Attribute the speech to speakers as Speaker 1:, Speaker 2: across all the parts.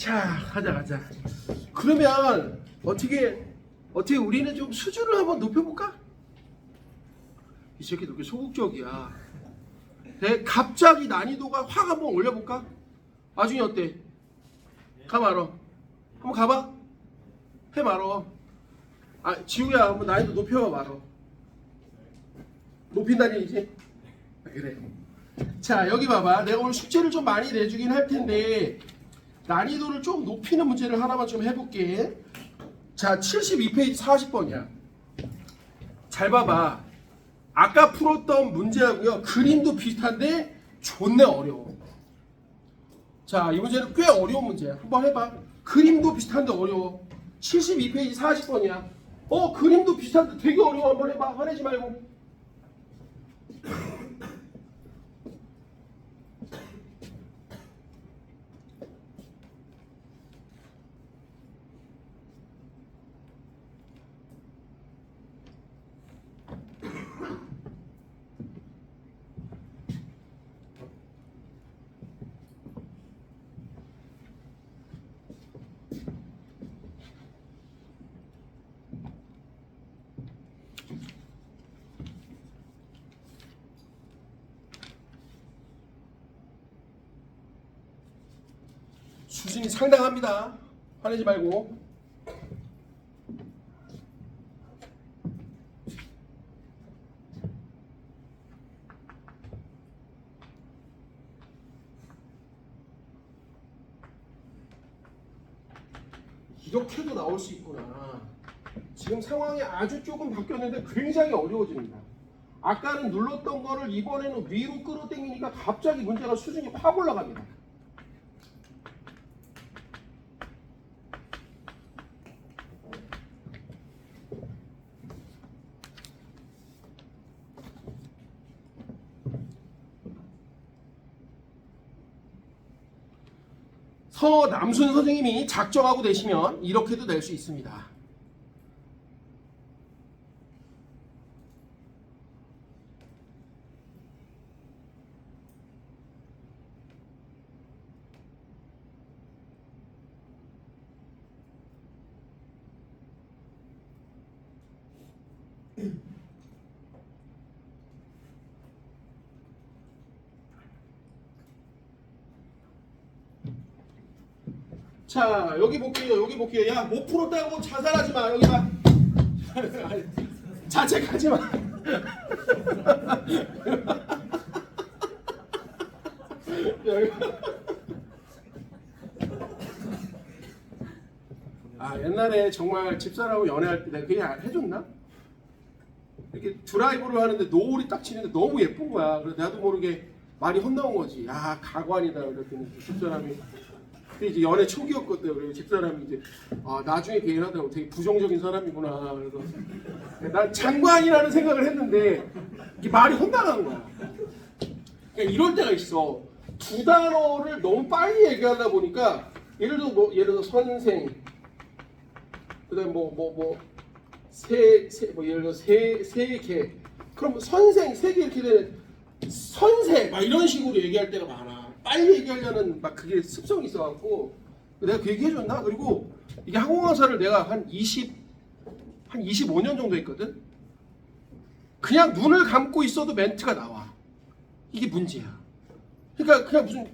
Speaker 1: 자, 가자. 그러면 어떻게 우리는 좀 수준을 한번 높여볼까? 이 새끼들 왜 소극적이야? 갑자기 난이도가 확 한번 올려볼까? 아중이 어때? 가 말어. 한번 가봐. 해 말어. 아, 지우야 한번 난이도 높여봐 말어. 높인다는 얘기지? 그래. 자, 여기 봐봐. 내가 오늘 숙제를 좀 많이 내주긴 할 텐데 난이도를 좀 높이는 문제를 하나만 좀 해볼게. 자, 72페이지 40번이야. 잘 봐봐. 아까 풀었던 문제하고요. 그림도 비슷한데 존내 어려워. 자, 이 문제는 꽤 어려운 문제야. 한번 해봐. 그림도 비슷한데 어려워. 72페이지 40번이야. 그림도 비슷한데 되게 어려워. 한번 해봐. 화내지 말고. 수준이 상당합니다. 화내지 말고. 이렇게도 나올 수 있구나. 지금 상황이 아주 조금 바뀌었는데 굉장히 어려워집니다. 아까는 눌렀던 거를 이번에는 위로 끌어당기니까 갑자기 문제가 수준이 확 올라갑니다. 서남순 선생님이 작정하고 되시면 이렇게도 낼 수 있습니다. 자, 여기 볼게요. 야, 못 풀었다고 자살하지 마. 여기 봐. 자책하지 마. 아, 옛날에 정말 집사람하고 연애할 때 내가 그냥 해줬나? 이렇게 드라이브를 하는데 노을이 딱 치는데 너무 예쁜 거야. 그래서 나도 모르게 말이 헛나온 거지. 야, 가관이다. 그랬더니 집사람이 그때 이제 연애 초기였거든. 그래서 집사람이 이제 나중에 계획하더라고. 되게 부정적인 사람이구나. 그래서 난 장관이라는 생각을 했는데 이게 말이 헛나간 거야. 그러니까 이럴 때가 있어. 두 단어를 너무 빨리 얘기하다 보니까 예를 들어 선생, 그다음 예를 들어 세계. 그럼 선생 세계 이렇게 되는 선생 막 이런 식으로 얘기할 때가 많아. 빨리 얘기하려는 막 그게 습성이 있어갖고 내가 그 얘기 해줬나? 그리고 이게 항공강사를 내가 한 25년 정도 했거든. 그냥 눈을 감고 있어도 멘트가 나와. 이게 문제야. 그러니까 그냥 무슨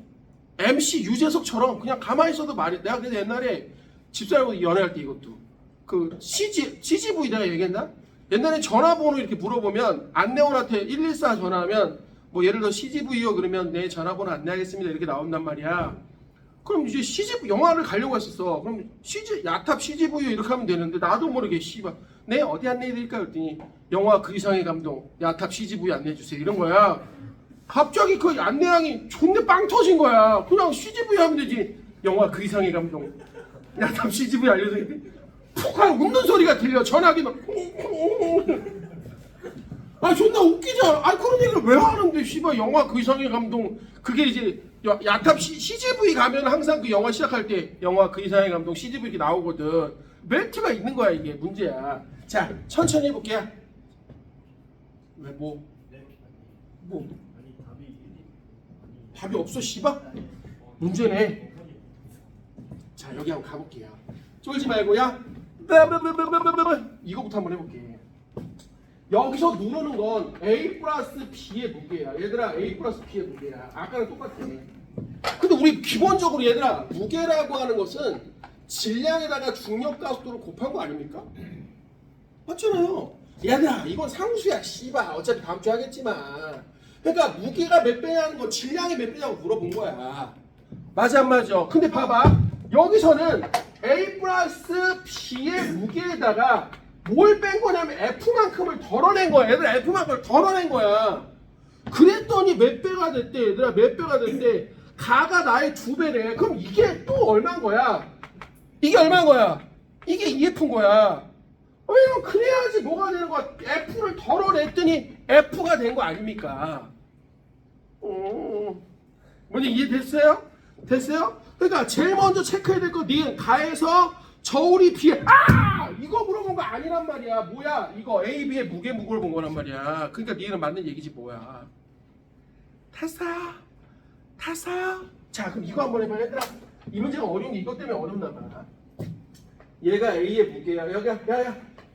Speaker 1: MC 유재석처럼 그냥 가만히 있어도 말이. 내가 그래서 옛날에 집사람하고 연애할 때 이것도 그 CGV 내가 얘기했나? 옛날에 전화번호 이렇게 물어보면 안내원한테 114 전화하면 예를 들어 CGV요 그러면 네 전화번호 안내하겠습니다 이렇게 나온단 말이야. 그럼 이제 CGV 영화를 가려고 했었어. 그럼 야탑 CGV요 이렇게 하면 되는데 나도 모르게 씨발 네 어디 안내해드릴까 그랬더니 영화 그 이상의 감동 야탑 CGV 안내해주세요 이런 거야. 갑자기 그 안내양이 존내 빵 터진 거야. 그냥 CGV 하면 되지. 영화 그 이상의 감동 야탑 CGV 알려드릴게. 푹 하고 웃는 소리가 들려. 전화기 막 존나 웃기잖아. 그런 얘기를 왜 하는데 씨발 영화 그 이상의 감동. 그게 이제 야탑 CGV 가면 항상 그 영화 시작할 때 영화 그 이상의 감동 CGV 이렇게 나오거든. 멘트가 있는 거야. 이게 문제야. 자, 천천히 해볼게요. 왜 뭐? 답이 없어 씨발. 문제네. 자 자 여기 한번 가볼게요. 쫄지 말고요. 이거부터 한번 해볼게. 여기서 누르는 건 A 플러스 B의 무게야. 얘들아 A 플러스 B의 무게야. 아까랑 똑같아. 근데 우리 기본적으로 얘들아 무게라고 하는 것은 질량에다가 중력 가속도를 곱한 거 아닙니까? 맞잖아요. 얘들아 이건 상수야 씨발. 어차피 다음 주에 하겠지만. 그러니까 무게가 몇 배냐는 거 질량이 몇 배냐고 물어본 거야. 맞아 안 맞아? 근데 봐봐 여기서는 A 플러스 B의 무게에다가 뭘 뺀 거냐면 F만큼을 덜어낸 거야. 얘들아 F만큼을 덜어낸 거야. 그랬더니 몇 배가 됐대. 얘들아 몇 배가 됐대. 가가 나의 2배래. 그럼 이게 또 얼마인 거야? 이게 얼마인 거야? 이게 2F인 거야. 왜냐면 그래야지 뭐가 되는 거야? F를 덜어냈더니 F가 된 거 아닙니까? 뭐니 이해됐어요? 됐어요? 그러니까 제일 먼저 체크해야 될 거 니은 가에서 저울이 B에 이거 물어본 거 아니란 말이야. 뭐야? 이거 A, B의 무게 무게를 본 거란 말이야. 그러니까 니은은 맞는 얘기지 뭐야. 됐어요? 자 그럼 이거 한번 해봐 얘들아. 이 문제가 어려운 게 이것 때문에 어렵나 봐. 얘가 A의 무게야.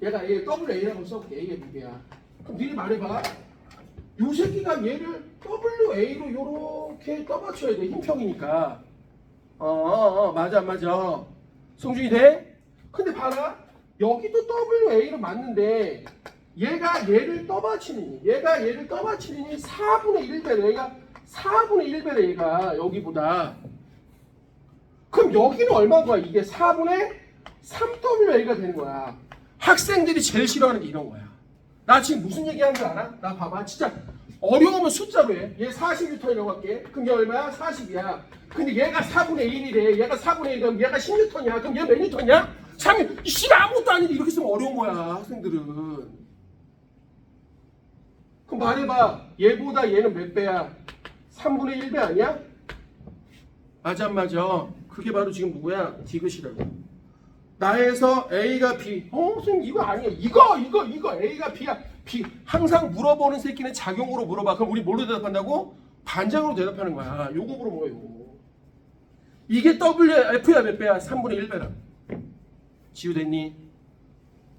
Speaker 1: 얘가 A의 WA라고 써볼게. A의 무게야. 그럼 니네 말해봐. 요 새끼가 얘를 WA로 요렇게 떠받쳐야 돼. 힘평이니까. 맞아. 송중이 돼? 근데 봐라. 여기도 WA로 맞는데 얘가 얘를 떠받치니 4분의 1배래. 얘가 4분의 1배래 얘가 여기보다. 그럼 여기는 얼마인 거야? 이게 4분의 3WA가 되는 거야. 학생들이 제일 싫어하는 게 이런 거야. 나 지금 무슨 얘기하는 줄 알아? 나 봐봐. 진짜 어려우면 숫자로 해. 얘 40N이라고 할게. 그럼 얘 얼마야? 40이야. 근데 얘가 4분의 1이래. 얘가 4분의 1 그럼 얘가 10N이야. 그럼 얘 몇 N이야? 3이 씨가 아무것도 아닌데 이렇게 쓰면 어려운 거야. 학생들은. 그럼 말해봐. 얘보다 얘는 몇 배야? 3분의 1배 아니야? 맞아 안 맞아? 그게 바로 지금 누구야? 디귿이라고. 나에서 A가 B. 선생님 이거 아니야. 이거 A가 B야. B. 항상 물어보는 새끼는 작용으로 물어봐. 그럼 우리 뭘로 대답한다고? 반장으로 대답하는 거야. 요거 물어보고 요거. 이게 WF야 몇 배야? 3분의 1배라.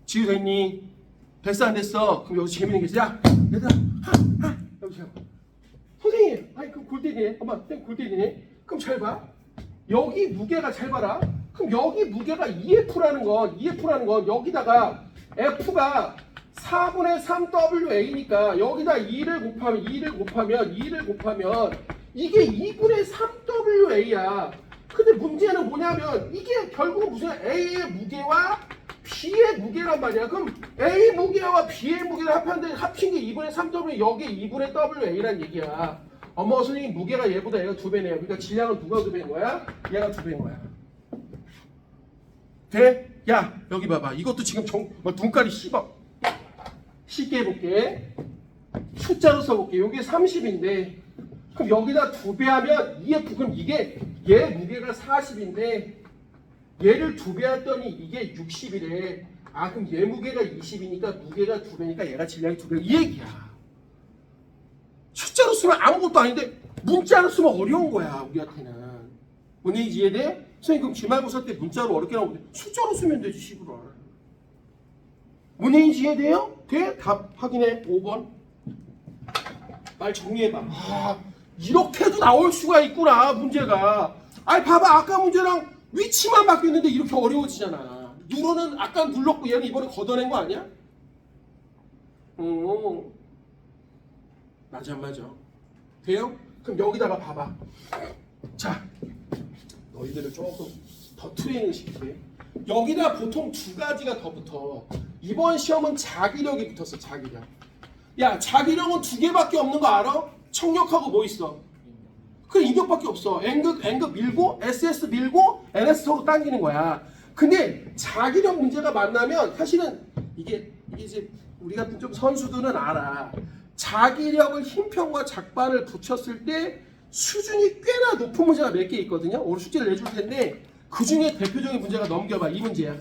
Speaker 1: 지우됐니? 됐어 안 됐어? 그럼 여기서 재밌는 게 있어. 야 얘들아 여기서 선생님 아니 그 골대기네. 엄마 쌤 골대기네. 그럼 잘 봐. 여기 무게가 잘 봐라. 그럼 여기 무게가 EF라는 건 여기다가 F가 4분의 3WA니까 여기다 2를 곱하면 이게 2분의 3WA야. 근데 문제는 뭐냐면 이게 결국은 무슨 A의 무게와 B의 무게란 말이야. 그럼 A 무게와 B의 무게를 합친 게 2분의 3W 여기에 2분의 WA란 얘기야. 엄마 선생님 무게가 얘보다 얘가 2배네요. 그러니까 질량은 누가 2배인 거야? 얘가 2배인 거야. 돼? 야 여기 봐봐. 이것도 지금 눈깔이 씹어. 쉽게 해볼게. 숫자로 써볼게. 이게 30인데 그럼 여기다 2배 하면 EF. 그럼 이게 얘 무게가 40인데 얘를 2배 했더니 이게 60이래. 그럼 얘 무게가 20이니까 무게가 2배니까 얘가 질량이 2배. 이 얘기야. 숫자로 쓰면 아무것도 아닌데 문자로 쓰면 어려운 거야 우리한테는. 뭔 얘기인지 이해돼? 선생님 그럼 기말고사 때 문자로 어렵게 나오는데 숫자로 쓰면 되지 시부를. 뭔 얘기인지 이해돼요? 돼? 답 확인해. 5번. 말 정리해봐. 이렇게도 나올 수가 있구나 문제가. 봐봐 아까 문제랑 위치만 바뀌었는데 이렇게 어려워지잖아. 누로는 아까 눌렀고 얘는 이번에 걷어낸 거 아니야? 맞아 안 맞아? 돼요? 그럼 여기다가 봐봐. 자 너희들을 조금 더 트레이닝 시킬게. 여기다 보통 2가지가 더 붙어. 이번 시험은 자기력이 붙었어. 자기력. 야 자기력은 2개밖에 없는 거 알아? 청력하고 뭐 있어? 그 인격밖에 없어. N극 밀고 SS 밀고 NS 서로 당기는 거야. 근데 자기력 문제가 만나면 사실은 이게 이제 우리 같은 좀 선수들은 알아. 자기력을 힘평과 작반을 붙였을 때 수준이 꽤나 높은 문제가 몇 개 있거든요. 오늘 숙제를 내줄 텐데 그 중에 대표적인 문제가 넘겨봐. 이 문제야.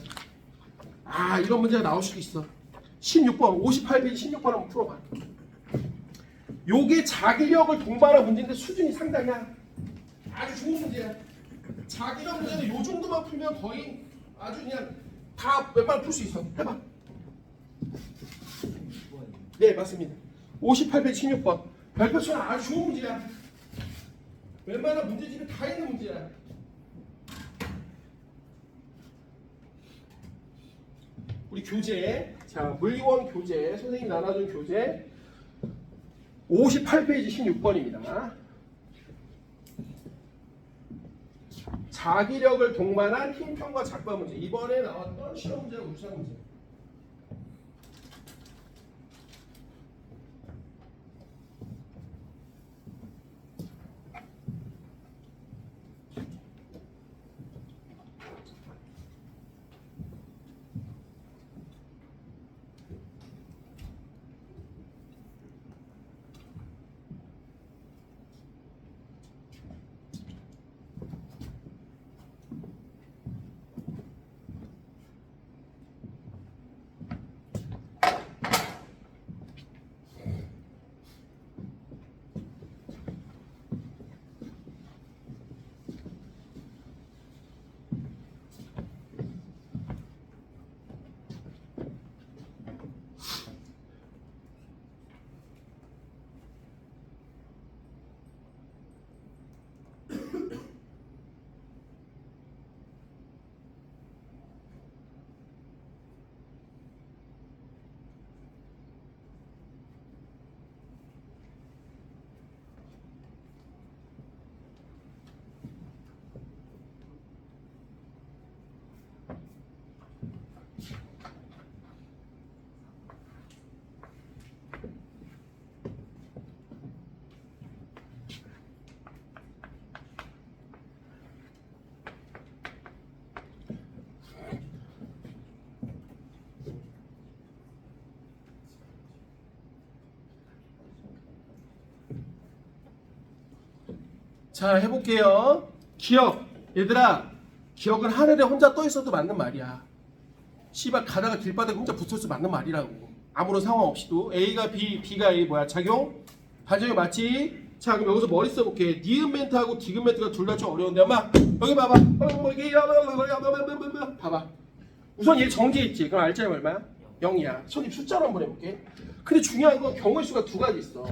Speaker 1: 이런 문제가 나올 수도 있어. 16번 58페이지 16번 한번 풀어봐. 요게 자기력을 동반한 문제인데 수준이 상당히 아주 좋은 문제야. 자기력 문제는 요 정도만 풀면 거의 아주 그냥 다 웬만하면 풀 수 있어. 해봐. 네, 맞습니다. 58페이지 16번. 별표처럼 아주 좋은 문제야. 웬만한 문제집에 다 있는 문제야. 우리 교재, 자, 물리원 교재, 선생님이 나눠준 교재 58페이지 16번입니다. 자기력을 동반한 힘평과 작과 문제. 이번에 나왔던 시험 문제와 우수한 문제. 자, 해볼게요. 기억. 얘들아, 기억은 하늘에 혼자 떠 있어도 맞는 말이야. 씨발 가다가 길바닥에 혼자 붙어서 맞는 말이라고. 아무런 상황 없이도 A가 B, B가 A 뭐야? 작용? 반작용 맞지? 자, 그럼 여기서 머리 써볼게. 니은 멘트하고 디귿 멘트가 둘 다 좀 어려운데 엄마 여기 봐봐. 여기 봐봐. 우선 얘 정지해 있지. 그럼 알짜리 얼마야? 0이야. 선생님 숫자로 한번 해볼게. 근데 중요한 건 경우의 수가 두 가지 있어.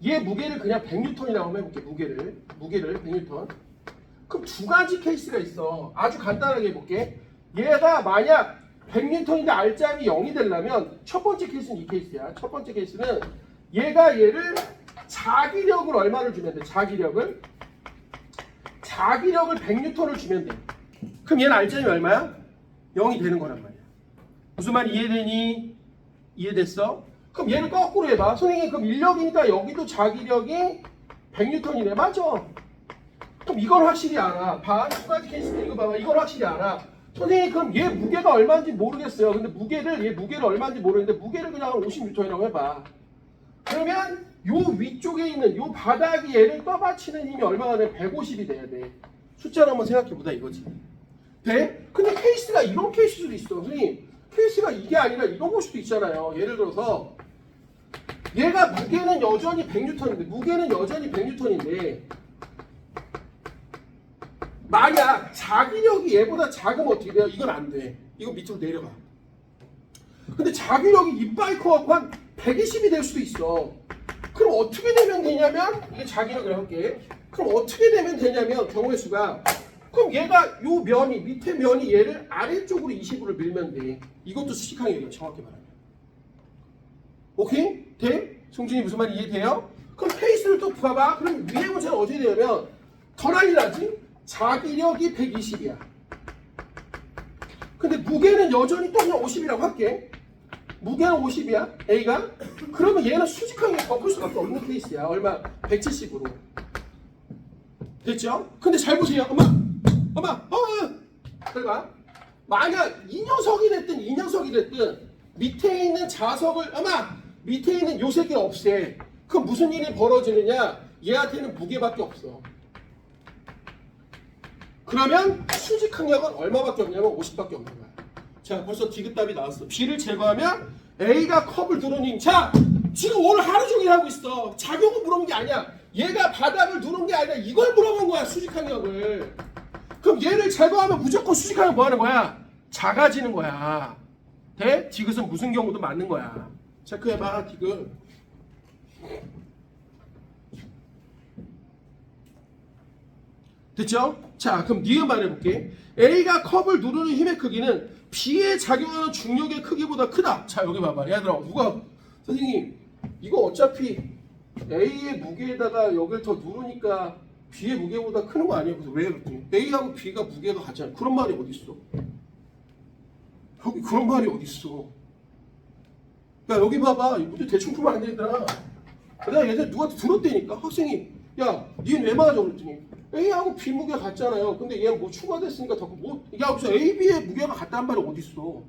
Speaker 1: 얘 무게를 그냥 100N이라고 한번 해볼게. 무게를 100N. 그럼 두 가지 케이스가 있어. 아주 간단하게 해볼게. 얘가 만약 100N인데 R짬이 0이 되려면 첫 번째 케이스는 이 케이스야. 첫 번째 케이스는 얘가 얘를 자기력을 얼마를 주면 돼? 자기력을 100N을 주면 돼. 그럼 얘는 R짬이 얼마야? 0이 되는 거란 말이야. 무슨 말 이해되니? 이해됐어? 그럼 얘를 거꾸로 해봐. 선생님 그럼 인력이니까 여기도 자기력이 100N이네. 맞아. 그럼 이걸 확실히 알아. 봐. 두 가지 케이스인데 이거 봐봐. 이걸 확실히 알아. 선생님 그럼 얘 무게가 얼마인지 모르겠어요. 근데 얘 무게를 얼마인지 모르는데 무게를 그냥 50N이라고 해봐. 그러면 요 위쪽에 있는 요 바닥이 얘를 떠받치는 힘이 얼마가 돼? 150이 돼야 돼. 숫자를 한번 생각해보자 이거지. 돼? 근데 케이스가 이런 케이스도 있어. 선생님 케이스가 이게 아니라 이런 걸 수도 있잖아요. 예를 들어서 얘가 무게는 여전히 100N인데 만약 자기력이 얘보다 작으면 어떻게 돼요? 이건 안 돼. 이거 밑으로 내려가. 근데 자기력이 이빨 커갖고 한 120이 될 수도 있어. 그럼 어떻게 되면 되냐면 이게 자기력이라고 할게. 그럼 어떻게 되면 되냐면 경우의 수가 그럼 얘가 요 면이 밑에 면이 얘를 아래쪽으로 20으로 밀면 돼. 이것도 수직항 얘기야. 정확히 말하면. 오케이? 돼? 송준이 무슨 말이 이해돼요? 그럼 페이스를 또 봐봐. 그럼 위에 문제는 어떻게 되냐면 더 난리 나지? 자기력이 120이야. 근데 무게는 여전히 또 그냥 50이라고 할게. 무게는 50이야. A가. 그러면 얘는 수직하게 덮을 수밖에 없는 케이스야. 얼마? 170으로. 됐죠? 근데 잘 보세요. 잘 봐. 만약 이 녀석이 됐든 밑에 있는 자석을 밑에 있는 요 세 개 없애. 그럼 무슨 일이 벌어지느냐? 얘한테는 무게밖에 없어. 그러면 수직 항력은 얼마밖에 없냐면 50밖에 없는 거야. 자, 벌써 디귿답이 나왔어. B를 제거하면 A가 컵을 누르는 힘. 자, 지금 오늘 하루 종일 하고 있어. 작용을 물어본 게 아니야. 얘가 바닥을 누른 게 아니라 이걸 물어본 거야. 수직 항력을. 그럼 얘를 제거하면 무조건 수직하면 뭐 하는 거야? 작아지는 거야. 돼? 디귿은 무슨 경우도 맞는 거야. 체크해봐, 디귿. 됐죠? 자, 그럼 니은 말해볼게. A가 컵을 누르는 힘의 크기는 B에 작용하는 중력의 크기보다 크다. 자, 여기 봐봐. 얘들아, 누가 선생님 이거 어차피 A의 무게에다가 여기를 더 누르니까 B의 무게보다 크는 거 아니에요? 그래서 왜 그랬더니 A하고 B가 무게가 같잖아. 그런 말이 어딨어? 여기 그런 말이 어딨어? 야, 여기 봐봐. 이 문제 대충 풀면 안 되더라. 내가 예전에 누구한테 들었다니까. 학생이 야, 니는 왜 맞아? 그랬더니 A하고 B 무게가 같잖아요. 근데 얘는 뭐 추가됐으니까 더 야, 무슨 A, B의 무게가 같다는 말이 어딨어?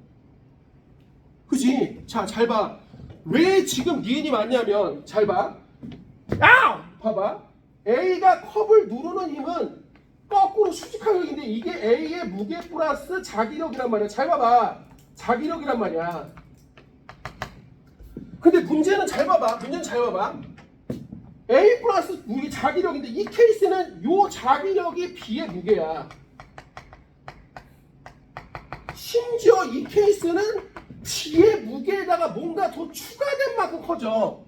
Speaker 1: 그지? 자, 잘 봐. 왜 지금 니은이 맞냐면 잘 봐. 야! 봐봐. A가 컵을 누르는 힘은 거꾸로 수직하격인데 이게 A의 무게 플러스 자기력이란 말이야. 잘 봐봐. 자기력이란 말이야. 근데 문제는 잘 봐봐. 문제는 잘 봐봐. A 플러스 무게 자기력인데 이 케이스는 요 자기력이 B의 무게야. 심지어 이 케이스는 B의 무게에다가 뭔가 더 추가된 만큼 커져.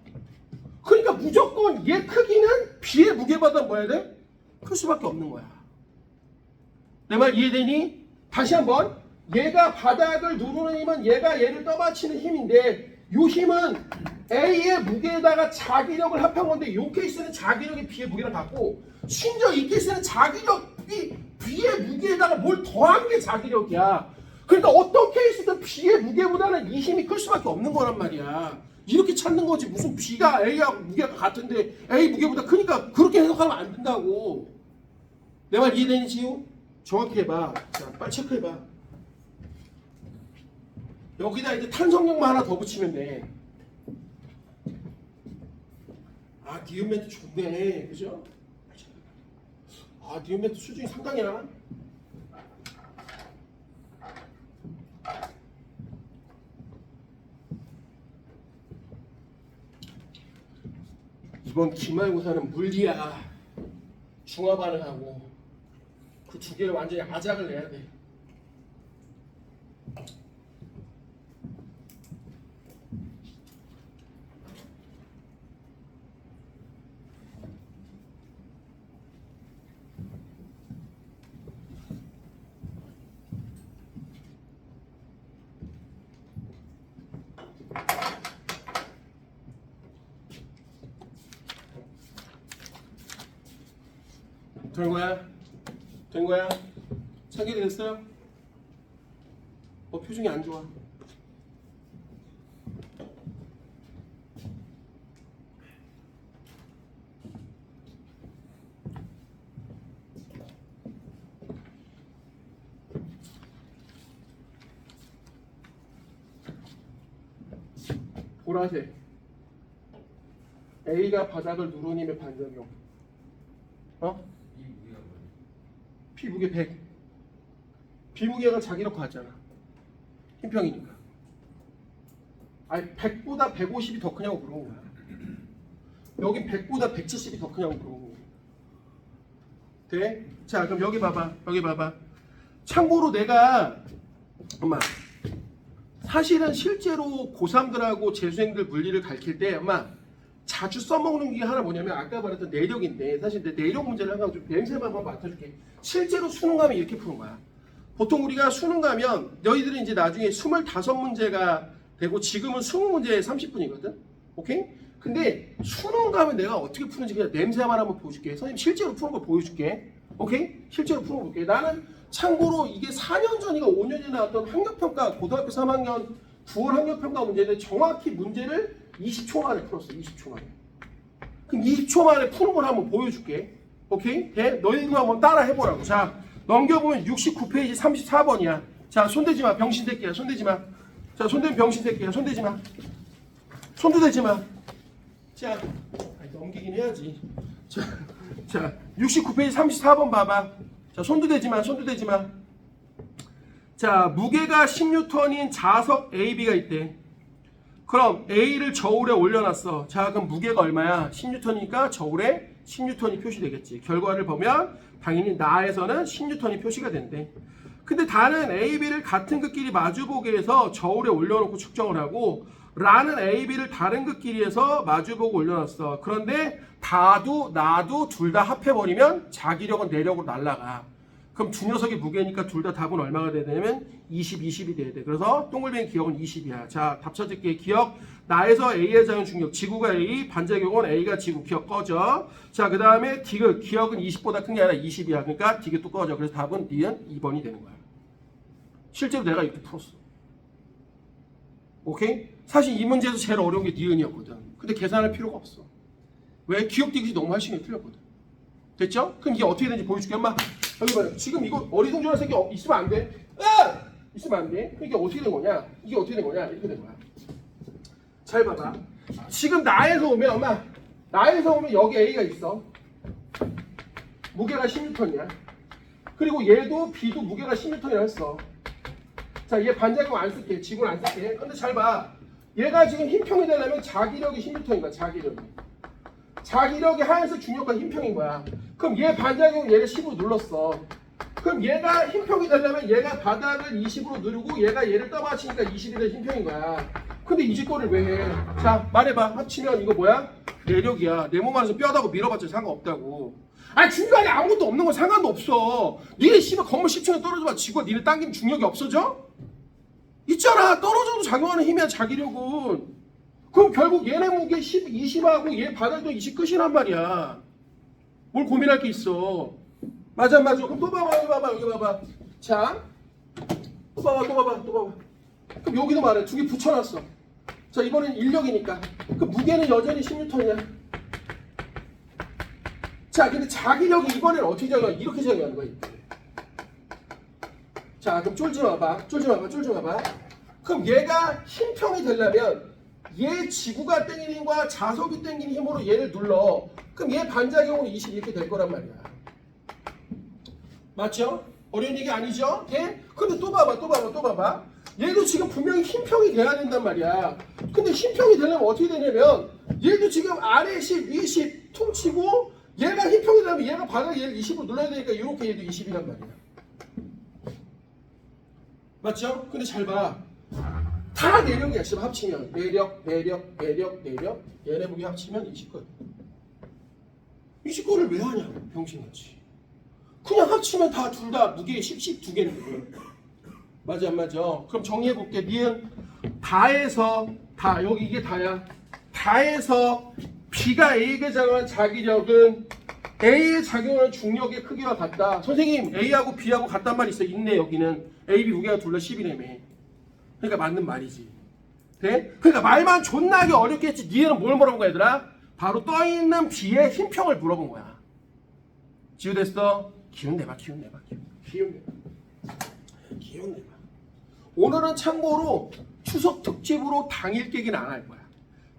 Speaker 1: 그러니까 무조건 얘 크기는 B의 무게보다 뭐 해야 돼? 클 수밖에 없는 거야. 내 말 이해되니? 다시 한번. 얘가 바닥을 누르는 힘은 얘가 얘를 떠받치는 힘인데 이 힘은 A의 무게에다가 자기력을 합한 건데 이 케이스는 자기력이 B의 무게랑 같고 심지어 이 케이스는 자기력이 B의 무게에다가 뭘 더한 게 자기력이야. 그러니까 어떤 케이스든 B의 무게보다는 이 힘이 클 수밖에 없는 거란 말이야. 이렇게 찾는 거지. 무슨 B가 A하고 무게가 같은데 A 무게보다 크니까 그렇게 해석하면 안 된다고. 내 말 이해되니 지우? 정확히 해봐. 자, 빨리 체크해봐. 여기다 이제 탄성력만 하나 더 붙이면 돼. 아, 니은 멘트 좋네. 그죠? 아, 니은 멘트 수준이 상당히나? 이번 기말고사는 물리야. 중화 반응하고 그 두 개를 완전히 아작을 내야 돼. 된 거야? 된 거야? 체결이 됐어요? 표정이 안 좋아. 보라색. A가 바닥을 누르는 힘의 반작용. P 무게 100. B 무게가 자기력 같잖아. 힘평이니까. 아니 100보다 150이 더 크냐고 물어본 거야. 여긴 100보다 170이 더 크냐고 물어본 거야. 돼? 자, 그럼 여기 봐봐. 여기 봐봐. 참고로 내가 엄마 사실은 실제로 고3들하고 재수생들 물리를 가르칠 때 엄마 자주 써먹는 게 하나 뭐냐면 아까 말했던 내력인데 사실 내 내력 문제를 한번 좀 냄새만 한번 맡아줄게. 실제로 수능 가면 이렇게 푸는 거야. 보통 우리가 수능 가면 너희들은 이제 나중에 25문제가 되고 지금은 20문제에 30분이거든. 오케이? 근데 수능 가면 내가 어떻게 푸는지 그냥 냄새만 한번 보여줄게. 선생님 실제로 푸는 거 보여줄게. 오케이? 실제로 푸는 거 볼게. 나는 참고로 이게 4년 전이가 5년이 나왔던 학력평가 고등학교 3학년 9월 학력평가 문제인데 정확히 문제를 20초 만에 풀었어. 20초 만에. 그럼 20초 만에 푸는 걸 한번 보여줄게. 오케이? 돼? 너희도 한번 따라 해보라고. 자, 넘겨보면 69페이지 34번이야. 자, 손대지 마. 병신 새끼야. 손대지 마. 자, 손대면 병신 새끼야. 손대지 마. 손도 대지 마. 자, 넘기긴 해야지. 자, 69페이지 34번 봐봐. 자, 손도 대지 마. 손도 대지 마. 자, 무게가 10N인 자석 AB가 있대. 그럼 A를 저울에 올려놨어. 자, 그럼 무게가 얼마야? 10N이니까 저울에 10N이 표시되겠지. 결과를 보면 당연히 나에서는 10N이 표시가 된대. 근데 다는 A, B를 같은 극끼리 마주보게 해서 저울에 올려놓고 측정을 하고 라는 A, B를 다른 극끼리에서 마주보고 올려놨어. 그런데 다도 나도 둘 다 합해버리면 자기력은 내력으로 날아가. 그럼 두 녀석의 무게니까 둘 다 답은 얼마가 돼야 되냐면 20, 20이 돼야 돼. 그래서 동글뱅이 기억은 20이야. 자, 답 찾을게. 기억. 나에서 A의 작용 중력. 지구가 A, 반작용은 A가 지구. 기억 꺼져. 자, 그 다음에 디귿. 기억은 20보다 큰 게 아니라 20이야. 그러니까 디귿도 꺼져. 그래서 답은 니은 2번이 되는 거야. 실제로 내가 이렇게 풀었어. 오케이? 사실 이 문제에서 제일 어려운 게 니은이었거든. 근데 계산할 필요가 없어. 왜? 기억 디귿이 너무 훨씬 틀렸거든. 됐죠? 그럼 이게 어떻게 되는지 보여줄게. 엄마 여기 봐요. 지금 이거 어리둥절한 새끼 있으면 안 돼. 있으면 안 돼. 이게 어떻게 된 거냐? 이게 어떻게 된 거냐? 이렇게 된 거야. 잘 봐봐. 지금 나에서 오면 엄마 나에서 오면 여기 A가 있어. 무게가 10N이야. 그리고 얘도 B도 무게가 10N이라 했어. 자, 얘 반작용 안 쓸게. 지구는 안 쓸게. 근데 잘 봐. 얘가 지금 힘평이 되려면 자기력이 10N인 거야. 자기력이. 자기력이 하얀색 중력과 힘평인 거야. 그럼 얘 반작용 얘를 10으로 눌렀어. 그럼 얘가 힘평이 되려면 얘가 바닥을 20으로 누르고 얘가 얘를 떠받치니까 20이 된 힘평인 거야. 근데 이 짓거리를 왜 해? 자, 말해봐. 합치면 이거 뭐야? 내력이야. 내 몸 안에서 뼈다고 밀어봤자 상관없다고. 아니 중간에 아무것도 없는 건 상관도 없어. 니네 씨발 건물 10층에 떨어져봐. 지구가 니네 당기면 중력이 없어져? 있잖아. 떨어져도 작용하는 힘이야. 자기력은. 그럼 결국 얘네 무게 10, 20하고 얘 바닥도 20 끝이란 말이야. 뭘 고민할 게 있어. 맞아. 그럼 또 봐봐. 여기 봐봐. 자, 또 봐봐. 그럼 여기도 말해. 두 개 붙여놨어. 자, 이번엔 인력이니까. 그 무게는 여전히 10N이야. 자, 근데 자기력이 이번에는 어떻게 작용해? 이렇게 작용하는 거야. 자, 그럼 쫄지 마봐. 그럼 얘가 힘평이 되려면 얘 지구가 땡기는 힘과 자석이 땡기는 힘으로 얘를 눌러. 그럼 얘 반작용은 20 이렇게 될 거란 말이야. 맞죠? 어려운 얘기 아니죠? 예? 근데 또 봐봐. 얘도 지금 분명히 힘평이 돼야 된단 말이야. 근데 힘평이 되려면 어떻게 되냐면 얘도 지금 아래 10, 위 10 퉁치고 얘가 힘평이 되려면 얘가 바닥에 얘를 20으로 눌러야 되니까 이렇게 얘도 20이란 말이야. 맞죠? 근데 잘 봐. 다 내력이야. 지금 합치면 내력 얘네 무게 합치면 20거든. 20거를 왜 하냐고 병신같이. 그냥 합치면 다 둘 다 무게 10 두 개인데. 맞아 안 맞아? 그럼 정리해볼게. 니은 다에서 다 여기 이게 다야. 다에서 B가 A에게 작용한 자기력은 A에 작용하는 중력의 크기와 같다. 선생님 A하고 B하고 같단 말이 있어. 있네 여기는. A, B 무게가 둘 다 10이라며. 그러니까 맞는 말이지. 돼? 그러니까 말만 존나게 어렵게 했지. 니에는 뭘 물어본 거야 얘들아? 바로 떠있는 B의 힘평을 물어본 거야. 지우됐어? 기운 내봐. 오늘은 참고로 추석 특집으로 당일 깨기는 안 할 거야.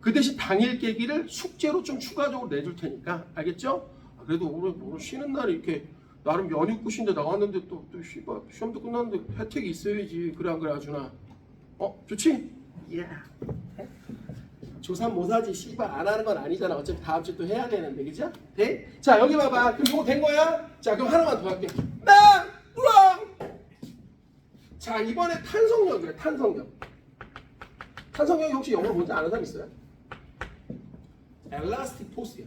Speaker 1: 그 대신 당일 깨기를 숙제로 좀 추가적으로 내줄 테니까. 알겠죠? 그래도 오늘 쉬는 날에 이렇게 나름 연휴 끝인데 나왔는데 또 씨발 시험도 끝났는데 혜택이 있어야지. 그래 안 그래 아주나? 좋지? 조삼 모사지 씨발 안 하는 건 아니잖아. 어차피 다음 주에 또 해야 되는데 그죠? 돼? 자 여기 봐봐. 그럼 이거 된 거야? 자 그럼 하나만 더 할게. 자 이번에 탄성력이야. 탄성력이 혹시 영어로 뭔지 아는 사람 있어요? 엘라스틱 포스야.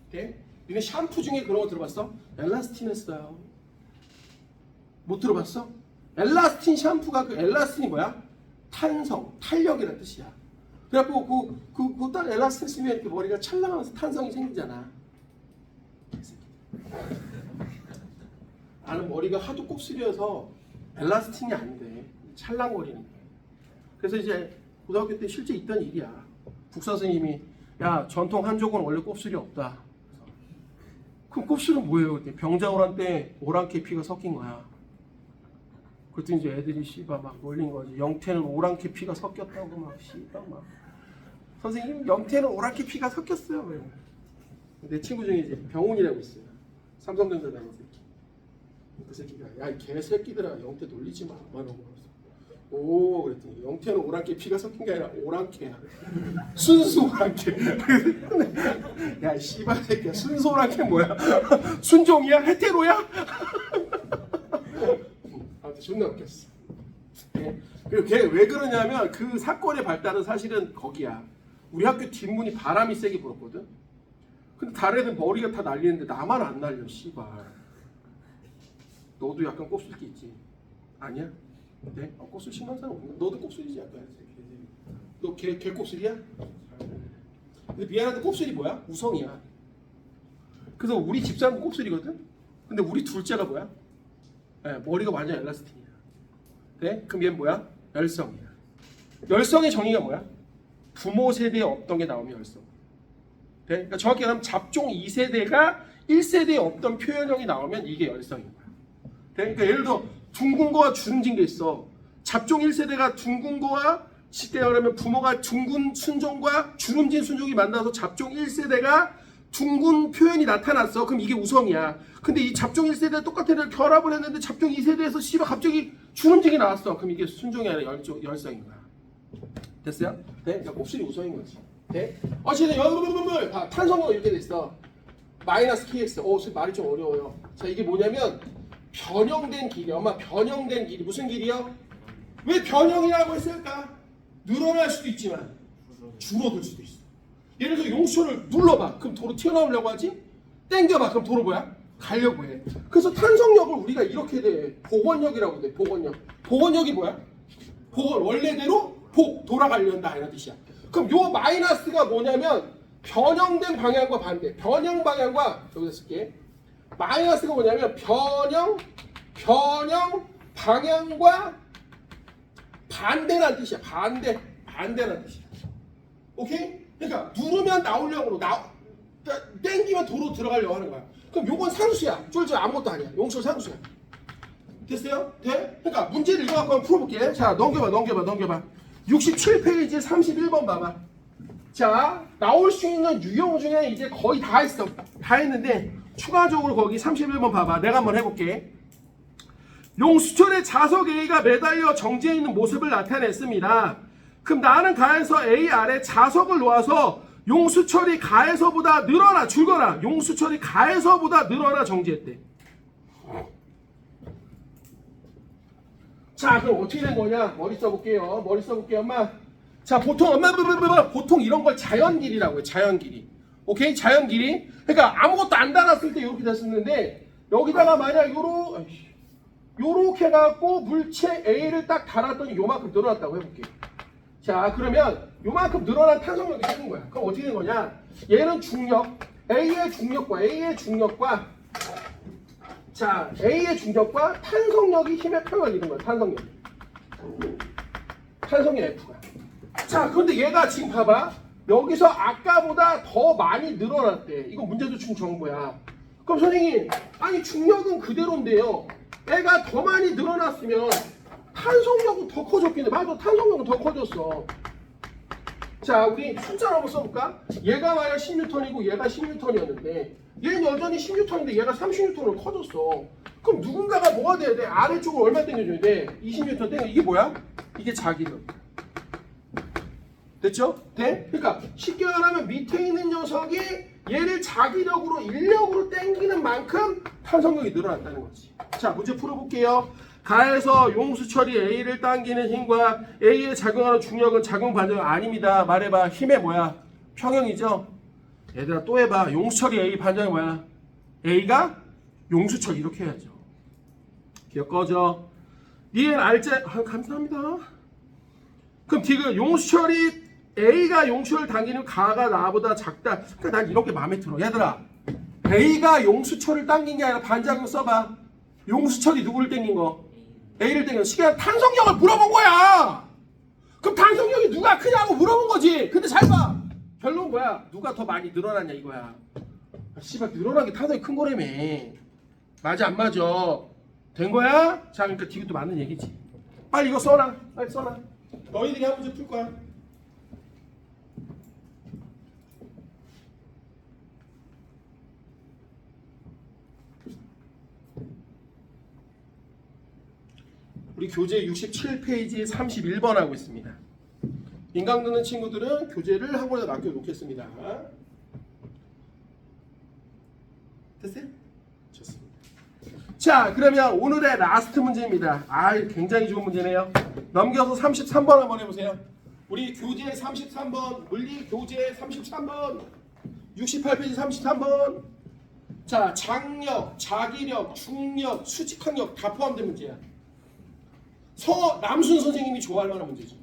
Speaker 1: 오케이? 니네 샴푸 중에 그런 거 들어봤어? 엘라스틴했어요. 못 들어봤어? 엘라스틴 샴푸가 그 엘라스틴이 뭐야? 탄력이라는 뜻이야. 그래갖고 그거 딱 엘라스틴 쓰면 이렇게 머리가 찰랑하면서 탄성이 생기잖아. 나는 머리가 하도 곱슬려서 엘라스틴이 안 돼. 찰랑거리는 게. 그래서 이제 고등학교 때 실제 있던 일이야. 국사 선생님이 야 전통 한족은 원래 곱슬이 없다. 그럼 곱슬은 뭐예요? 병자호란 때 오랑캐피가 섞인 거야. 그랬더니 이제 애들이 씨발 막 놀린 거지. 영태는 오랑캐피가 섞였다고 막 씨발 막. 선생님 영태는 오랑캐피가 섞였어요. 내 친구 중에 이제 병훈이라고 있어요. 삼성전자 다니는 새끼. 그 새끼가 야 이 개새끼들아 영태 놀리지 마. 막 이러고 오 그랬더니 영태는 오랑캐 피가 섞인 게 아니라 오랑캐야. 순수 오랑캐. 야 씨발 새끼야 순수 오랑캐 뭐야? 순종이야? 헤테로야? 아무튼 존나 웃겼어. 그리고 걔 왜 그러냐면 그 사건의 발달은 사실은 거기야. 우리 학교 뒷문이 바람이 세게 불었거든. 근데 다른 애들 머리가 다 날리는데 나만 안 날려 씨발. 너도 약간 곱슬기 있지? 아니야? 네? 곱슬 심한 사람 없나? 너도 곱슬이지 약간. 너 걔 곱슬이야? 근데 미안한데 곱슬이 뭐야? 우성이야. 그래서 우리 집사람도 곱슬이거든? 근데 우리 둘째가 뭐야? 네, 머리가 완전 엘라스틴이야. 네? 그럼 얘는 뭐야? 열성이야. 열성의 정의가 뭐야? 부모 세대에 없던 게 나오면 열성. 네? 그러니까 정확히 말하면 잡종 2세대가 1세대에 없던 표현형이 나오면 이게 열성인 거야. 네? 그러니까 예를 들어 둥근 거와 주름진 게 있어. 잡종 1세대가 둥근 거와 쉽게 말하면 부모가 둥근 순종과 주름진 순종이 만나서 잡종 1세대가 둥근 표현이 나타났어. 그럼 이게 우성이야. 근데 이 잡종 1세대 똑같은 애를 결합을 했는데 잡종 2세대에서 씨발 갑자기 주름진이 나왔어. 그럼 이게 순종이 아니라 열성인 거야. 됐어요? 네? 그러니까 곱슬이 우성인 거지. 네? 어쨌든 여러분 탄성형 이렇게 돼 있어. 마이너스 kx. 말이 좀 어려워요. 자 이게 뭐냐면 변형된 길이. 엄마 변형된 길이 무슨 길이요? 왜 변형이라고 했을까? 늘어날 수도 있지만 줄어들 수도 있어. 예를 들어 용수철을 눌러봐. 그럼 도로 튀어나오려고 하지? 당겨봐. 그럼 도로 뭐야? 가려고 해. 그래서 탄성력을 우리가 이렇게 돼. 복원력이라고 돼. 복원력. 복원력이 뭐야? 복원 원래대로 돌아가려다 이런 뜻이야. 그럼 요 마이너스가 뭐냐면 변형된 방향과 반대. 변형 방향과 여기서 쓸게. 마이너스가 뭐냐면 변형 방향과 반대라는 뜻이야. 반대라는 뜻이야. 오케이? 그러니까 누르면 나오려고 땡기면 도로 들어가려고 하는 거야. 그럼 요건 상수야. 쫄쫄 아무것도 아니야. 용철 상수야. 됐어요? 돼? 그러니까 문제를 이거 갖고 한번 풀어볼게. 자 넘겨봐. 67페이지 31번 봐봐. 자 나올 수 있는 유형 중에 이제 거의 다 했어. 다 했는데 추가적으로 거기 31번 봐봐. 내가 한번 해볼게. 용수철의 자석 A가 매달려 정지해 있는 모습을 나타냈습니다. 그럼 나는 가에서 A 아래 자석을 놓아서 용수철이 가에서보다 늘어나 줄거나 용수철이 가에서보다 늘어나 정지했대. 자 그럼 어떻게 된 거냐? 머리 써볼게요 엄마. 자 보통 보통 이런 걸 자연길이라고 해. 자연길이. 오케이? 자연길이. 그러니까 아무것도 안 달았을 때 이렇게 됐었는데 여기다가 만약 요렇게 해갖고 물체 A를 딱 달았더니 요만큼 늘어났다고 해볼게. 자 그러면 요만큼 늘어난 탄성력이 생긴 거야. 그럼 어떻게 된 거냐? 얘는 중력 A의 중력과 자 A의 중력과 탄성력이 힘의 평을 이룬 거야. 탄성력 F가. 자 그런데 얘가 지금 봐봐. 여기서 아까보다 더 많이 늘어났대. 이거 문제도충 정보야. 그럼 선생님 아니 중력은 그대로인데요. 애가 더 많이 늘어났으면 탄성력은 더 커졌겠네. 맞아, 탄성력은 더 커졌어. 자 우리 숫자로 한번 써볼까? 얘가 만약 10N이고 얘가 10N이었는데 얘는 여전히 10N인데 얘가 30N로 커졌어. 그럼 누군가가 뭐가 돼야 돼? 아래쪽을 얼마 당겨줘야 돼? 20N 당겨. 이게 뭐야? 이게 자기력. 됐죠? 돼? 그러니까 쉽게 말하면 밑에 있는 녀석이 얘를 자기력으로 인력으로 당기는 만큼 탄성력이 늘어났다는 거지. 자 문제 풀어볼게요. 가에서 용수철이 A를 당기는 힘과 A에 작용하는 중력은 작용 반응 아닙니다. 말해봐. 힘의 뭐야? 평형이죠? 얘들아 또 해봐. 용수철이 A 반장이 뭐야? A가 용수철 이렇게 해야죠. 기억 꺼져. 니은 알제 감사합니다. 그럼 지금 용수철이 A가 용수철을 당기는 가가 나보다 작다. 그러니까 난 이렇게 마음에 들어. 얘들아 A가 용수철을 당긴 게 아니라 반작용 써봐. 용수철이 누구를 당긴 거? A를 당겨. 시간 탄성력을 물어본 거야. 그럼 탄성력이 누가 크냐고 물어본 거지. 근데 잘 봐. 결론은 뭐야? 누가 더 많이 늘어났냐 이거야. 씨발 늘어난 게 탄성이 큰 거라며. 맞아 안 맞아? 된 거야? 자 그러니까 디귿도 맞는 얘기지. 빨리 이거 써라. 빨리 써라. 너희들이 한 문제 풀 거야. 우리 교재 67페이지 31번 하고 있습니다. 인강 듣는 친구들은 교재를 한 권에 맡겨놓겠습니다. 됐어요? 좋습니다. 자, 그러면 오늘의 라스트 문제입니다. 굉장히 좋은 문제네요. 넘겨서 33번 한번 해보세요. 우리 교재 33번, 물리 교재 33번, 68페이지 33번. 자, 장력, 자기력, 중력, 수직학력 다 포함된 문제야. 남순 선생님이 좋아할 만한 문제죠.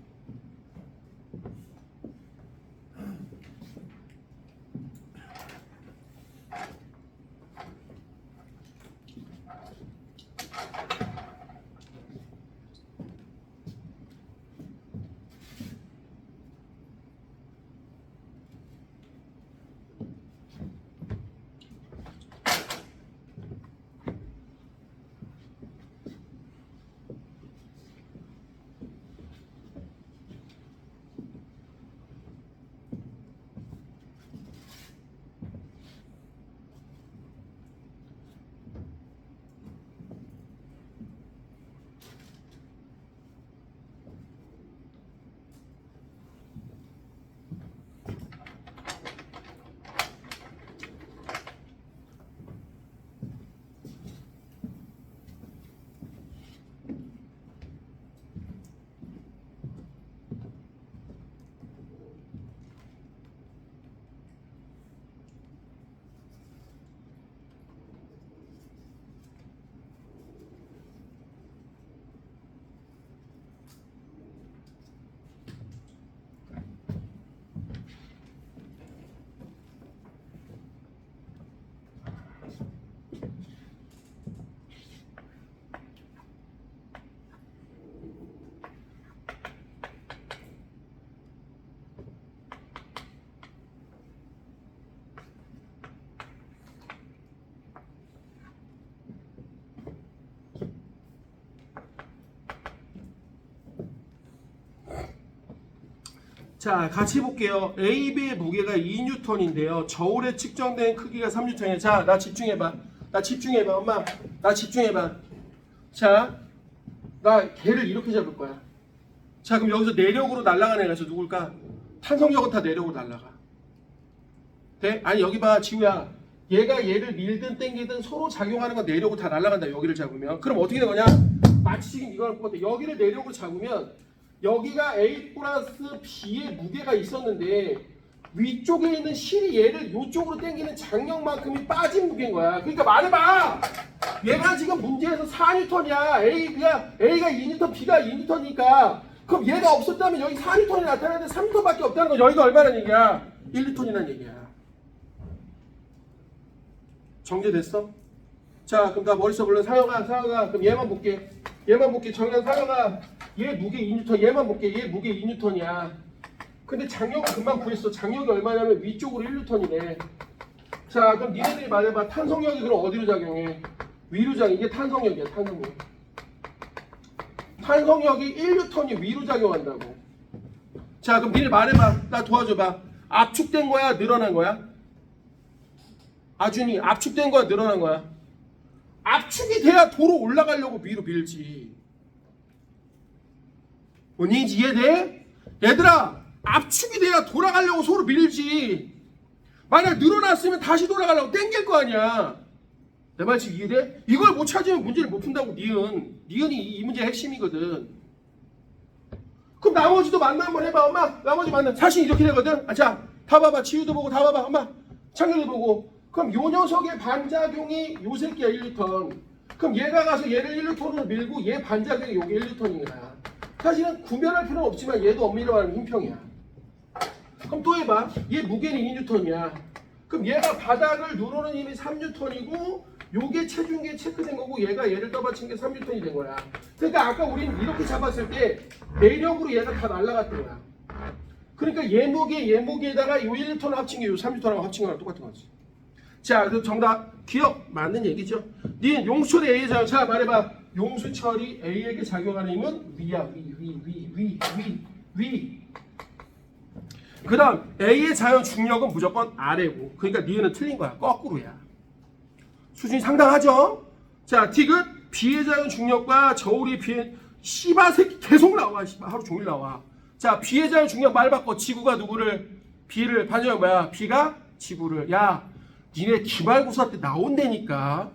Speaker 1: 자, 같이 볼게요. AB의 무게가 2N인데요. 저울에 측정된 크기가 3N이에요. 자, 나 집중해봐. 엄마. 나 집중해봐. 자, 나 걔를 이렇게 잡을 거야. 자, 그럼 여기서 내력으로 날아가는 애가 누굴까? 탄성력은 다 내력으로 날아가. 돼? 아니, 여기 봐, 지우야. 얘가 얘를 밀든 땡기든 서로 작용하는 건 내력으로 다 날아간다. 여기를 잡으면. 그럼 어떻게 된 거냐? 마치 지금 이걸 뽑았대. 여기를 내력으로 잡으면 여기가 A 플러스 B의 무게가 있었는데 위쪽에 있는 실이 얘를 이쪽으로 당기는 장력만큼이 빠진 무게인 거야. 그러니까 말해봐. 얘가 지금 문제에서 4N이야. A가 2N, B가 2N이니까 그럼 얘가 없었다면 여기 4N이 나타나는데 3N밖에 없다는 거. 여기가 얼마나 얘기야? 1N이라는 얘기야. 정제됐어? 자, 그럼 나 머릿속 물론 사영아 그럼 얘만 볼게. 정연 사영아 얘 무게 2N, 얘만 볼게. 얘 무게 2N이야. 근데 장력은 금방 구했어. 장력이 얼마냐면 위쪽으로 1N이네. 자, 그럼 니네들이 말해봐. 탄성력이 그럼 어디로 작용해? 위로 작용. 이게 탄성력이야. 탄성력이 1N이 위로 작용한다고. 자, 그럼 니네 말해봐. 나 도와줘봐. 압축된 거야? 늘어난 거야? 아준이 압축된 거야? 늘어난 거야? 압축이 돼야 도로 올라가려고 위로 밀지. 뭔지 이해돼? 얘들아, 압축이 돼야 돌아가려고 서로 밀지. 만약 늘어났으면 다시 돌아가려고 땡길 거 아니야. 내 말 지금 이해돼? 이걸 못 찾으면 문제를 못 푼다고. 니은이 이 문제의 핵심이거든. 그럼 나머지도 만나 한번 해봐. 엄마, 나머지 만나. 사실 이렇게 되거든. 자, 다 봐봐. 지우도 보고 다 봐봐. 엄마, 창렬도 보고. 그럼 요 녀석의 반작용이 요 새끼야 1N. 그럼 얘가 가서 얘를 1N으로 밀고 얘 반작용이 요게 1N인 거야. 사실은 구별할 필요는 없지만 얘도 엄밀히 말하면 힘평이야. 그럼 또 해봐. 얘 무게는 2N이야. 그럼 얘가 바닥을 누르는 힘이 3N이고 요게 체중계 체크된 거고 얘가 얘를 떠받친 게 3N이 된 거야. 그러니까 아까 우리는 이렇게 잡았을 때 내력으로 얘가 다 날아갔던 거야. 그러니까 얘 무게에다가 요 1N 합친 게 요 3N하고 합친 거랑 똑같은 거지. 자, 그럼 정답 기억 맞는 얘기죠. 니 용수철이 A에 작용. 자, 말해봐. 용수철이 A에게 작용하는 힘은 위야. 위. 그 다음 A의 자연 중력은 무조건 아래고. 그러니까 니은은 틀린 거야. 거꾸로야. 수준이 상당하죠? 자, 디귿 B의 자연 중력과 저울이 씨바 새끼 계속 나와. 씨바 하루 종일 나와. 자, B의 자유 중력 말 바꿔. 지구가 누구를? B를 반영이 뭐야? B가 지구를. 야, 니네 기말고사 때 나온다니까.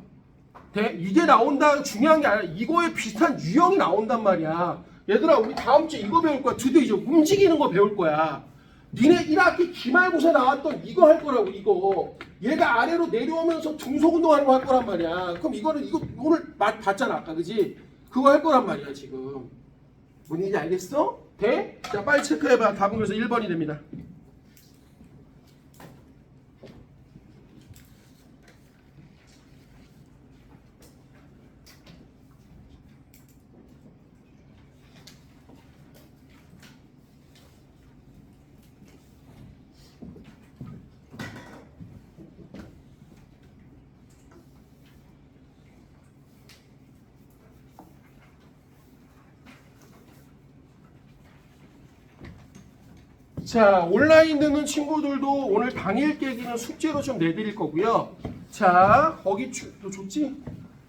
Speaker 1: 이게 나온다 중요한 게 아니라 이거에 비슷한 유형이 나온단 말이야. 얘들아, 우리 다음 주에 이거 배울 거야. 드디어 이제 움직이는 거 배울 거야. 니네 1학기 기말고사 나왔던 이거 할 거라고. 이거 얘가 아래로 내려오면서 등속 운동하는 거 할 거란 말이야. 그럼 이거 오늘 봤잖아 아까. 그지? 그거 할 거란 말이야 지금. 뭔 얘기인지 알겠어? 돼? 자, 빨리 체크해봐. 답은 그래서 1번이 됩니다. 자, 온라인 듣는 친구들도 오늘 당일 깨기는 숙제로 좀 내드릴 거고요. 자, 거기 또 좋지?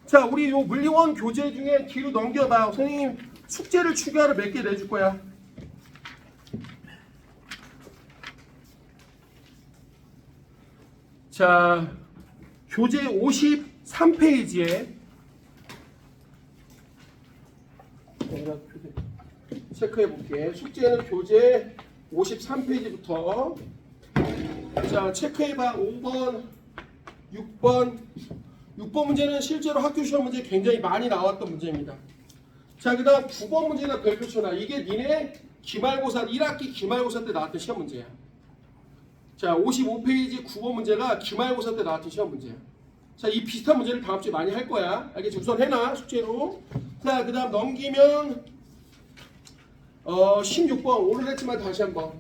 Speaker 1: 자, 우리 요 물리원 교재 중에 뒤로 넘겨봐. 선생님 숙제를 추가로 몇 개 내줄 거야. 자, 교재 53페이지에 체크해 볼게. 숙제는 교재 53페이지부터 자, 체크해봐. 5번, 6번 6번 문제는 실제로 학교 시험 문제 굉장히 많이 나왔던 문제입니다. 자, 그 다음 9번 문제나 별표쳐놔. 이게 니네 기말고사 1학기 기말고사 때 나왔던 시험 문제야. 자, 55페이지 9번 문제가 기말고사 때 나왔던 시험 문제야. 자, 이 비슷한 문제를 다음 주에 많이 할 거야. 알겠지? 우선 해놔 숙제로. 자, 그 다음 넘기면 16번 오늘 했지만 다시 한번.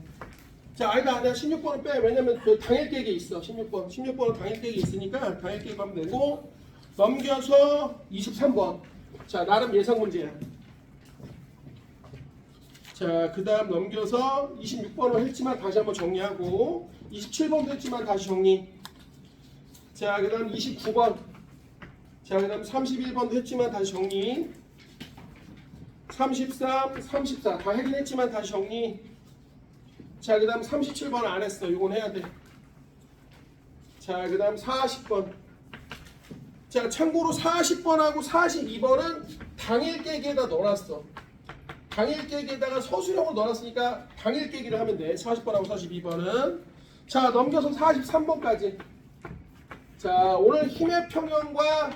Speaker 1: 자, 아니다. 내가 16번은 빼. 왜냐면 그 당일 깨기 있어. 16번은 당일 깨기 있으니까 당일 깨기 하면 되고. 넘겨서 23번. 자, 나름 예상 문제야. 자, 그 다음 넘겨서 26번은 했지만 다시 한번 정리하고. 27번도 했지만 다시 정리. 자, 그 다음 29번. 자, 그 다음 31번도 했지만 다시 정리. 33, 34 다 하긴 했지만 다시 정리. 자, 그 다음 37번 안 했어. 이건 해야 돼. 자, 그 다음 40번. 자, 참고로 40번하고 42번은 당일 깨기에다 넣어놨어. 당일 깨기에다가 서술형을 넣어놨으니까 당일 깨기를 하면 돼. 40번하고 42번은. 자, 넘겨서 43번까지. 자, 오늘 힘의 평형과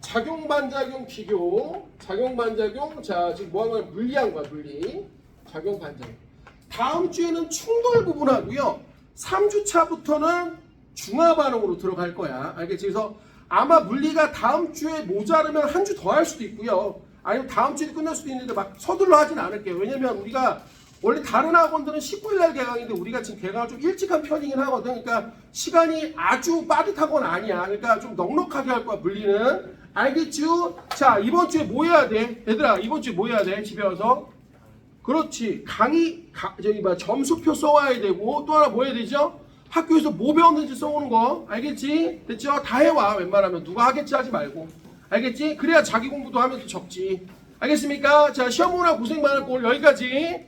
Speaker 1: 작용반작용 비교. 작용반작용. 자, 지금 뭐 하는 거야? 물리한 거야, 물리. 작용반작용. 다음 주에는 충돌 부분하고요. 3주차부터는 중화반응으로 들어갈 거야. 알겠지? 그래서 아마 물리가 다음 주에 모자르면 한 주 더 할 수도 있고요. 아니면 다음 주에 끝날 수도 있는데 막 서둘러 하진 않을게요. 왜냐면 우리가 원래 다른 학원들은 19일 날 개강인데 우리가 지금 개강을 좀 일찍 한 편이긴 하거든. 그러니까 시간이 아주 빠듯한 건 아니야. 그러니까 좀 넉넉하게 할 거야, 물리는. 알겠죠? 자, 이번 주에 뭐 해야 돼? 얘들아, 이번 주에 뭐 해야 돼? 집에 와서. 그렇지. 점수표 써와야 되고, 또 하나 뭐 해야 되죠? 학교에서 뭐 배웠는지 써오는 거. 알겠지? 됐죠? 다 해와. 웬만하면. 누가 하겠지 하지 말고. 알겠지? 그래야 자기 공부도 하면서 적지. 알겠습니까? 자, 시험 보느라 고생 많았고, 오늘 여기까지.